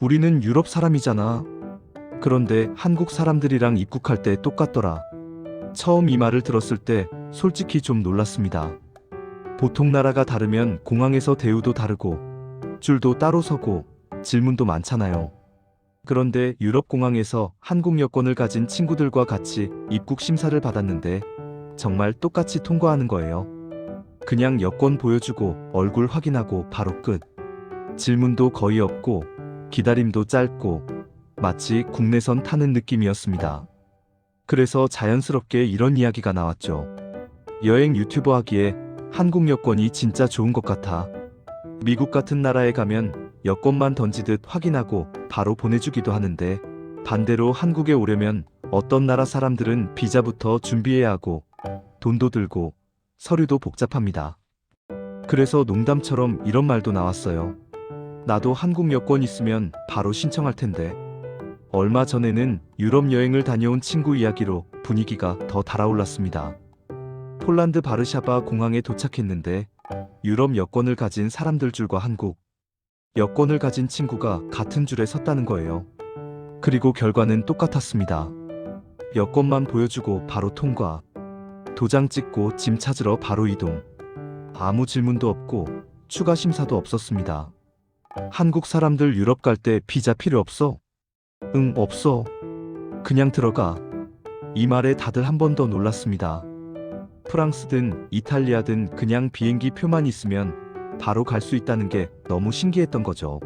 우리는 유럽 사람이잖아. 그런데 한국 사람들이랑 입국할 때 똑같더라. 처음 이 말을 들었을 때 솔직히 좀 놀랐습니다. 보통 나라가 다르면 공항에서 대우도 다르고 줄도 따로 서고 질문도 많잖아요. 그런데 유럽 공항에서 한국 여권을 가진 친구들과 같이 입국 심사를 받았는데 정말 똑같이 통과하는 거예요. 그냥 여권 보여주고 얼굴 확인하고 바로 끝. 질문도 거의 없고 기다림도 짧고 마치 국내선 타는 느낌이었습니다. 그래서 자연스럽게 이런 이야기가 나왔죠. 여행 유튜버 하기에 한국 여권이 진짜 좋은 것 같아. 미국 같은 나라에 가면 여권만 던지듯 확인하고 바로 보내주기도 하는데 반대로 한국에 오려면 어떤 나라 사람들은 비자부터 준비해야 하고 돈도 들고 서류도 복잡합니다. 그래서 농담처럼 이런 말도 나왔어요. 나도 한국 여권 있으면 바로 신청할 텐데. 얼마 전에는 유럽 여행을 다녀온 친구 이야기로 분위기가 더 달아올랐습니다. 폴란드 바르샤바 공항에 도착했는데 유럽 여권을 가진 사람들 줄과 한국 여권을 가진 친구가 같은 줄에 섰다는 거예요. 그리고 결과는 똑같았습니다. 여권만 보여주고 바로 통과. 도장 찍고 짐 찾으러 바로 이동. 아무 질문도 없고 추가 심사도 없었습니다. 한국 사람들 유럽 갈 때 비자 필요 없어? 응, 없어. 그냥 들어가. 이 말에 다들 한 번 더 놀랐습니다. 프랑스든 이탈리아든 그냥 비행기 표만 있으면 바로 갈 수 있다는 게 너무 신기했던 거죠.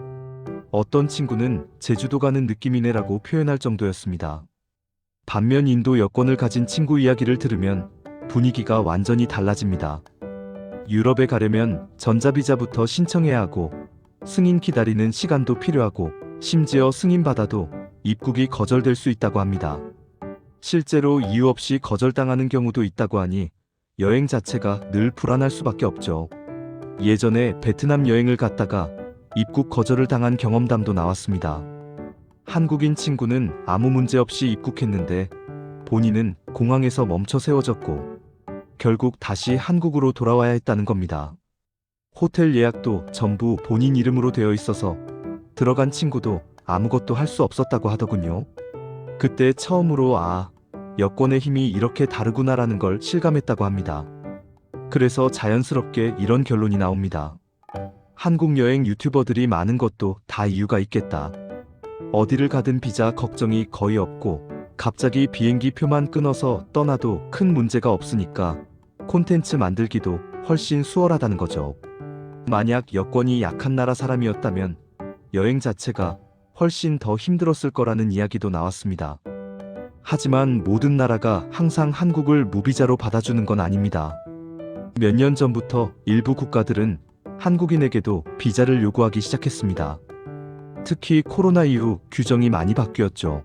어떤 친구는 제주도 가는 느낌이네라고 표현할 정도였습니다. 반면 인도 여권을 가진 친구 이야기를 들으면 분위기가 완전히 달라집니다. 유럽에 가려면 전자비자부터 신청해야 하고 승인 기다리는 시간도 필요하고 심지어 승인받아도 입국이 거절될 수 있다고 합니다. 실제로 이유 없이 거절당하는 경우도 있다고 하니 여행 자체가 늘 불안할 수밖에 없죠. 예전에 베트남 여행을 갔다가 입국 거절을 당한 경험담도 나왔습니다. 한국인 친구는 아무 문제 없이 입국했는데 본인은 공항에서 멈춰 세워졌고 결국 다시 한국으로 돌아와야 했다는 겁니다. 호텔 예약도 전부 본인 이름으로 되어 있어서 들어간 친구도 아무것도 할 수 없었다고 하더군요. 그때 처음으로 여권의 힘이 이렇게 다르구나라는 걸 실감했다고 합니다. 그래서 자연스럽게 이런 결론이 나옵니다. 한국 여행 유튜버들이 많은 것도 다 이유가 있겠다. 어디를 가든 비자 걱정이 거의 없고 갑자기 비행기 표만 끊어서 떠나도 큰 문제가 없으니까 콘텐츠 만들기도 훨씬 수월하다는 거죠. 만약 여권이 약한 나라 사람이었다면 여행 자체가 훨씬 더 힘들었을 거라는 이야기도 나왔습니다. 하지만 모든 나라가 항상 한국을 무비자로 받아주는 건 아닙니다. 몇 년 전부터 일부 국가들은 한국인에게도 비자를 요구하기 시작했습니다. 특히 코로나 이후 규정이 많이 바뀌었죠.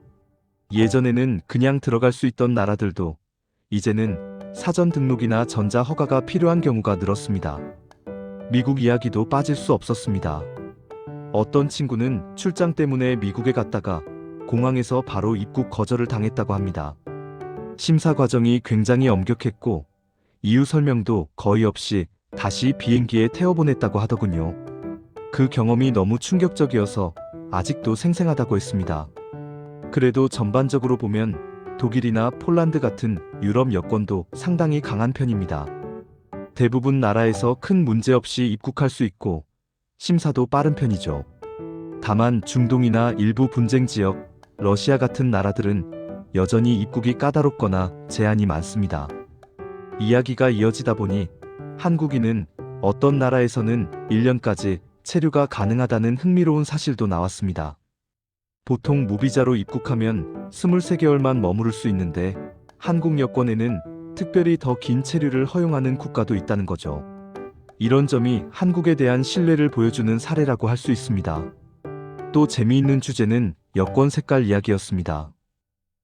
예전에는 그냥 들어갈 수 있던 나라들도 이제는 사전 등록이나 전자 허가가 필요한 경우가 늘었습니다. 미국 이야기도 빠질 수 없었습니다. 어떤 친구는 출장 때문에 미국에 갔다가 공항에서 바로 입국 거절을 당했다고 합니다. 심사 과정이 굉장히 엄격했고 이유 설명도 거의 없이 다시 비행기에 태워보냈다고 하더군요. 그 경험이 너무 충격적이어서 아직도 생생하다고 했습니다. 그래도 전반적으로 보면 독일이나 폴란드 같은 유럽 여권도 상당히 강한 편입니다. 대부분 나라에서 큰 문제 없이 입국할 수 있고 심사도 빠른 편이죠. 다만 중동이나 일부 분쟁 지역, 러시아 같은 나라들은 여전히 입국이 까다롭거나 제한이 많습니다. 이야기가 이어지다 보니 한국인은 어떤 나라에서는 1년까지 체류가 가능하다는 흥미로운 사실도 나왔습니다. 보통 무비자로 입국하면 23개월만 머무를 수 있는데 한국 여권에는 특별히 더 긴 체류를 허용하는 국가도 있다는 거죠. 이런 점이 한국에 대한 신뢰를 보여주는 사례라고 할 수 있습니다. 또 재미있는 주제는 여권 색깔 이야기였습니다.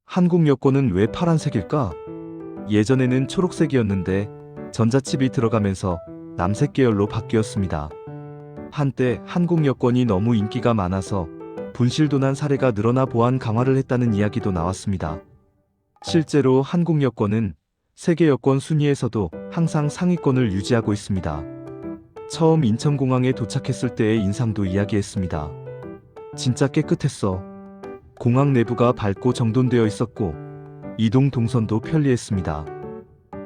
한국 여권은 왜 파란색일까? 예전에는 초록색이었는데 전자칩이 들어가면서 남색 계열로 바뀌었습니다. 한때 한국 여권이 너무 인기가 많아서 분실도 난 사례가 늘어나 보안 강화를 했다는 이야기도 나왔습니다. 실제로 한국 여권은 세계 여권 순위에서도 항상 상위권을 유지하고 있습니다. 처음 인천공항에 도착했을 때의 인상도 이야기했습니다. 진짜 깨끗했어. 공항 내부가 밝고 정돈되어 있었고 이동 동선도 편리했습니다.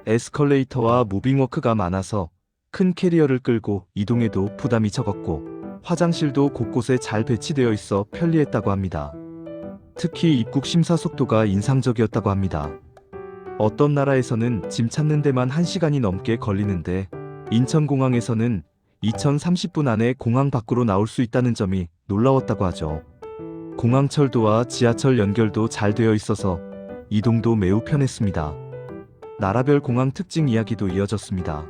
에스컬레이터와 무빙워크가 많아서 큰 캐리어를 끌고 이동해도 부담이 적었고 화장실도 곳곳에 잘 배치되어 있어 편리했다고 합니다. 특히 입국 심사 속도가 인상적이었다고 합니다. 어떤 나라에서는 짐 찾는 데만 1시간이 넘게 걸리는데 인천공항에서는 2030분 안에 공항 밖으로 나올 수 있다는 점이 놀라웠다고 하죠. 공항철도와 지하철 연결도 잘 되어 있어서 이동도 매우 편했습니다. 나라별 공항 특징 이야기도 이어졌습니다.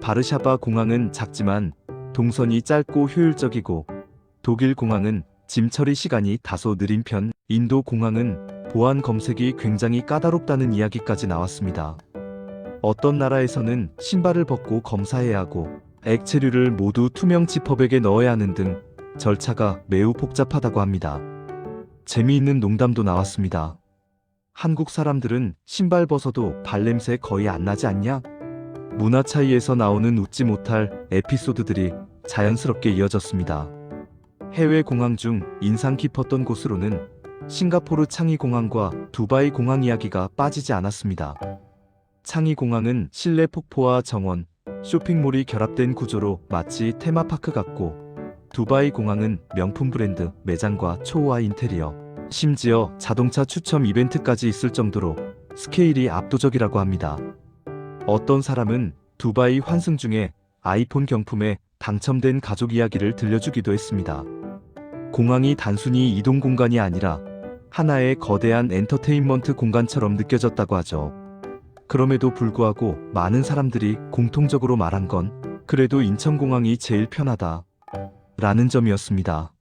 바르샤바 공항은 작지만 동선이 짧고 효율적이고 독일 공항은 짐 처리 시간이 다소 느린 편, 인도 공항은 보안 검색이 굉장히 까다롭다는 이야기까지 나왔습니다. 어떤 나라에서는 신발을 벗고 검사해야 하고 액체류를 모두 투명 지퍼백에 넣어야 하는 등 절차가 매우 복잡하다고 합니다. 재미있는 농담도 나왔습니다. 한국 사람들은 신발 벗어도 발냄새 거의 안 나지 않냐? 문화 차이에서 나오는 웃지 못할 에피소드들이 자연스럽게 이어졌습니다. 해외 공항 중 인상 깊었던 곳으로는 싱가포르 창이 공항과 두바이 공항 이야기가 빠지지 않았습니다. 창이 공항은 실내 폭포와 정원, 쇼핑몰이 결합된 구조로 마치 테마파크 같고 두바이 공항은 명품 브랜드 매장과 초호화 인테리어, 심지어 자동차 추첨 이벤트까지 있을 정도로 스케일이 압도적이라고 합니다. 어떤 사람은 두바이 환승 중에 아이폰 경품에 당첨된 가족 이야기를 들려주기도 했습니다. 공항이 단순히 이동 공간이 아니라 하나의 거대한 엔터테인먼트 공간처럼 느껴졌다고 하죠. 그럼에도 불구하고 많은 사람들이 공통적으로 말한 건 그래도 인천공항이 제일 편하다 라는 점이었습니다.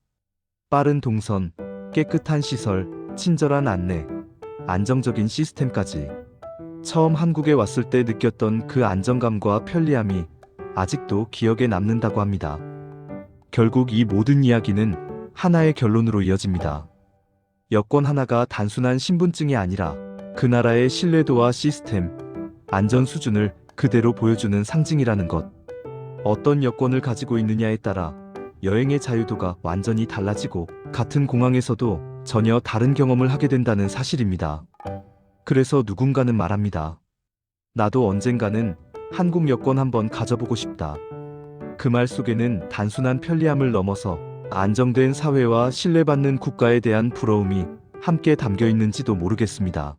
빠른 동선, 깨끗한 시설, 친절한 안내, 안정적인 시스템까지 처음 한국에 왔을 때 느꼈던 그 안정감과 편리함이 아직도 기억에 남는다고 합니다. 결국 이 모든 이야기는 하나의 결론으로 이어집니다. 여권 하나가 단순한 신분증이 아니라 그 나라의 신뢰도와 시스템, 안전 수준을 그대로 보여주는 상징이라는 것. 어떤 여권을 가지고 있느냐에 따라 여행의 자유도가 완전히 달라지고 같은 공항에서도 전혀 다른 경험을 하게 된다는 사실입니다. 그래서 누군가는 말합니다. 나도 언젠가는 한국 여권 한번 가져보고 싶다. 그 말 속에는 단순한 편리함을 넘어서 안정된 사회와 신뢰받는 국가에 대한 부러움이 함께 담겨 있는지도 모르겠습니다.